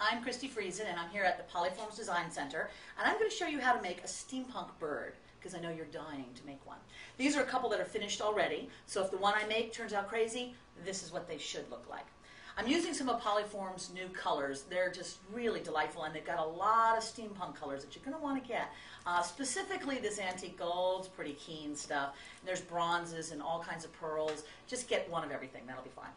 I'm Christy Friesen, and I'm here at the Polyforms Design Center, and I'm going to show you how to make a steampunk bird, because I know you're dying to make one. These are a couple that are finished already, so if the one I make turns out crazy, this is what they should look like. I'm using some of Polyform's new colors. They're just really delightful, and they've got a lot of steampunk colors that you're going to want to get. Specifically, this antique gold's pretty keen stuff. And there's bronzes and all kinds of pearls. Just get one of everything. That'll be fine.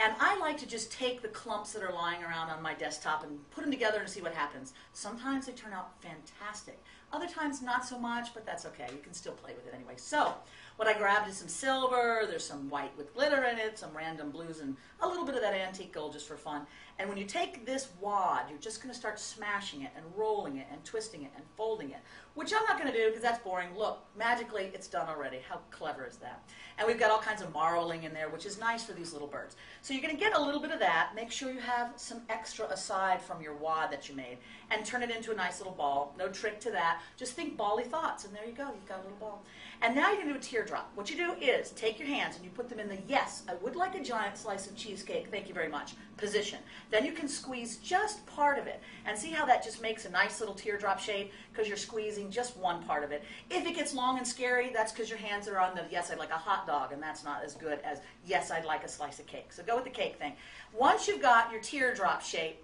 And I like to just take the clumps that are lying around on my desktop and put them together and see what happens. Sometimes they turn out fantastic. Other times not so much, but that's okay. You can still play with it anyway. So what I grabbed is some silver, there's some white with glitter in it, some random blues, and a little bit of that antique gold just for fun. And when you take this wad, you're just going to start smashing it and rolling it and twisting it and folding it, which I'm not going to do because that's boring. Look, magically it's done already. How clever is that? And we've got all kinds of marbling in there, which is nice for these little birds. So you're going to get a little bit of that. Make sure you have some extra aside from your wad that you made and turn it into a nice little ball. No trick to that. Just think bally thoughts, and there you go. You've got a little ball. And now you're going to do a teardrop. What you do is take your hands and you put them in the yes, I would like a giant slice of cheesecake, thank you very much, position. Then you can squeeze just part of it. And see how that just makes a nice little teardrop shape because you're squeezing just one part of it. If it gets long and scary, that's because your hands are on the yes, I'd like a hot dog, and that's not as good as yes, I'd like a slice of cake. So go with the cake thing. Once you've got your teardrop shape,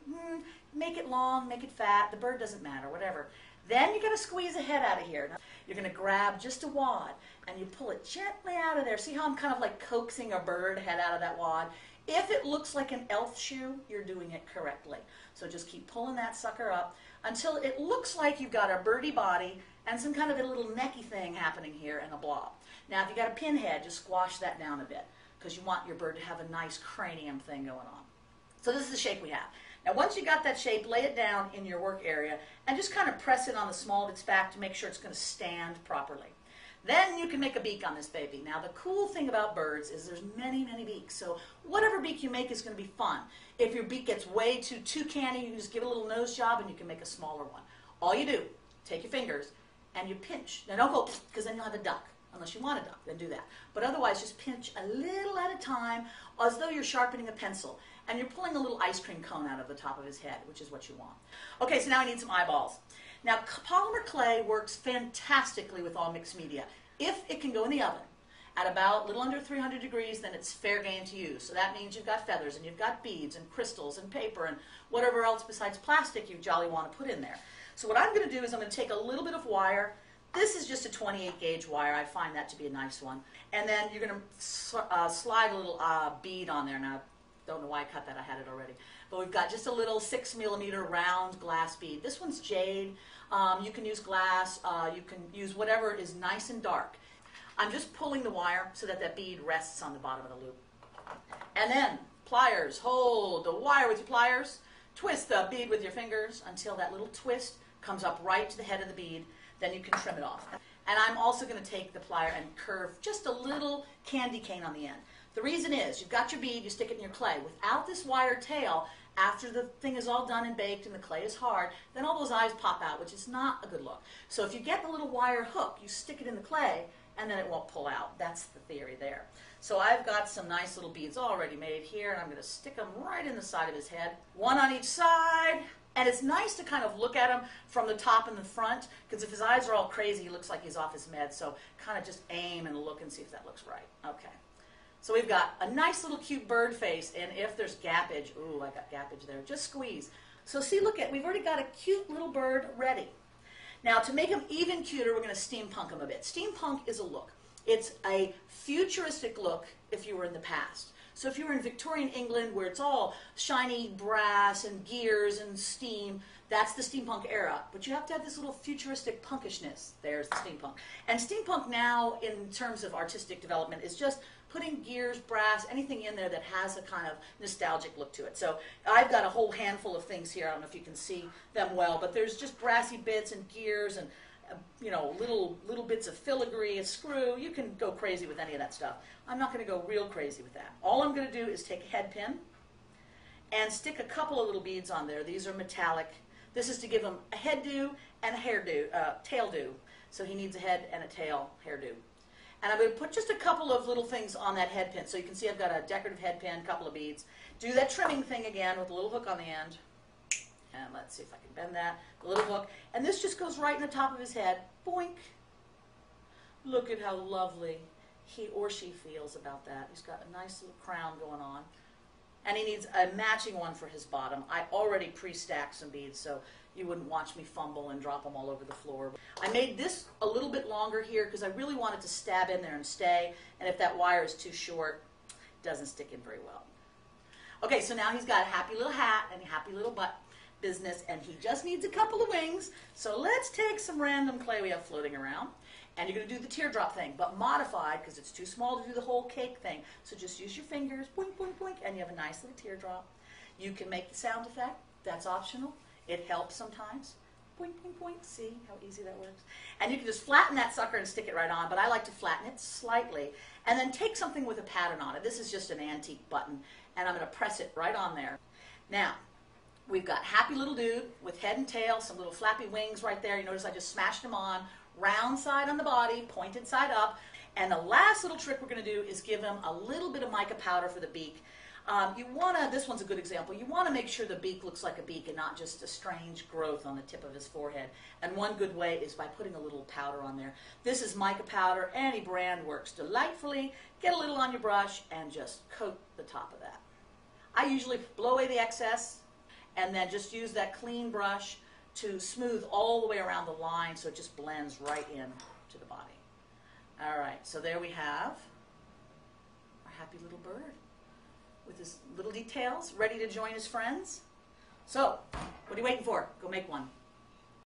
make it long, make it fat, the bird doesn't matter, whatever. Then you're going to squeeze the head out of here. Now, you're going to grab just a wad and you pull it gently out of there. See how I'm kind of like coaxing a bird head out of that wad? If it looks like an elf shoe, you're doing it correctly. So just keep pulling that sucker up until it looks like you've got a birdie body and some kind of a little necky thing happening here and a blob. Now if you got a pinhead, just squash that down a bit because you want your bird to have a nice cranium thing going on. So this is the shape we have. Now once you got that shape, lay it down in your work area and just kind of press it on the small of its back to make sure it's going to stand properly. Then you can make a beak on this baby. Now the cool thing about birds is there's many, many beaks. So whatever beak you make is going to be fun. If your beak gets way too canny, you can just give it a little nose job and you can make a smaller one. All you do, take your fingers and you pinch. Now don't go because then you'll have a duck. Unless you want a duck, then do that. But otherwise, just pinch a little at a time as though you're sharpening a pencil. And you're pulling a little ice cream cone out of the top of his head, which is what you want. Okay, so now I need some eyeballs. Now, polymer clay works fantastically with all mixed media. If it can go in the oven at about a little under 300 degrees, then it's fair game to use. So that means you've got feathers, and you've got beads, and crystals, and paper, and whatever else besides plastic you jolly want to put in there. So what I'm going to do is I'm going to take a little bit of wire. This is just a 28 gauge wire. I find that to be a nice one. And then you're going to slide a little bead on there. Now, I don't know why I cut that. I had it already. But we've got just a little 6mm round glass bead. This one's jade. You can use glass. You can use whatever is nice and dark. I'm just pulling the wire so that that bead rests on the bottom of the loop. And then pliers. Hold the wire with your pliers. Twist the bead with your fingers until that little twist comes up right to the head of the bead. Then you can trim it off. And I'm also going to take the plier and curve just a little candy cane on the end. The reason is, you've got your bead, you stick it in your clay. Without this wire tail, after the thing is all done and baked and the clay is hard, then all those eyes pop out, which is not a good look. So if you get the little wire hook, you stick it in the clay, and then it won't pull out. That's the theory there. So I've got some nice little beads already made here, and I'm going to stick them right in the side of his head, one on each side. And it's nice to kind of look at him from the top and the front, because if his eyes are all crazy, he looks like he's off his meds. So kind of just aim and look and see if that looks right. Okay. So we've got a nice little cute bird face, and if there's gappage, ooh, I got gappage there, just squeeze. So see, look at, we've already got a cute little bird ready. Now to make him even cuter, we're going to steampunk him a bit. Steampunk is a look. It's a futuristic look if you were in the past. So if you were in Victorian England where it's all shiny brass and gears and steam, that's the steampunk era. But you have to have this little futuristic punkishness. There's the steampunk. And steampunk now, in terms of artistic development, is just putting gears, brass, anything in there that has a kind of nostalgic look to it. So I've got a whole handful of things here. I don't know if you can see them well, but there's just brassy bits and gears and you know, little bits of filigree, a screw. You can go crazy with any of that stuff. I'm not going to go real crazy with that. All I'm going to do is take a head pin and stick a couple of little beads on there. These are metallic. This is to give him a head do and a hairdo, tail do. So he needs a head and a tail hairdo. And I'm going to put just a couple of little things on that head pin. So you can see I've got a decorative head pin, a couple of beads. Do that trimming thing again with a little hook on the end. And let's see if I can bend that. The little hook. And this just goes right in the top of his head. Boink. Look at how lovely he or she feels about that. He's got a nice little crown going on. And he needs a matching one for his bottom. I already pre-stacked some beads, so you wouldn't watch me fumble and drop them all over the floor. I made this a little bit longer here because I really wanted to stab in there and stay. And if that wire is too short, it doesn't stick in very well. Okay, so now he's got a happy little hat and a happy little butt business, and he just needs a couple of wings. So let's take some random clay we have floating around. And you're going to do the teardrop thing, but modified because it's too small to do the whole cake thing. So just use your fingers, boink, boink, boink, and you have a nice little teardrop. You can make the sound effect. That's optional. It helps sometimes. Boink, boink, boink. See how easy that works? And you can just flatten that sucker and stick it right on, but I like to flatten it slightly. And then take something with a pattern on it. This is just an antique button, and I'm going to press it right on there. Now, we've got happy little dude with head and tail, some little flappy wings right there. You notice I just smashed them on. Round side on the body, pointed side up. And the last little trick we're going to do is give him a little bit of mica powder for the beak. This one's a good example. You want to make sure the beak looks like a beak and not just a strange growth on the tip of his forehead. And one good way is by putting a little powder on there. This is mica powder. Any brand works delightfully. Get a little on your brush and just coat the top of that. I usually blow away the excess and then just use that clean brush to smooth all the way around the line so it just blends right in to the body. All right, so there we have our happy little bird with his little details, ready to join his friends. So, what are you waiting for? Go make one.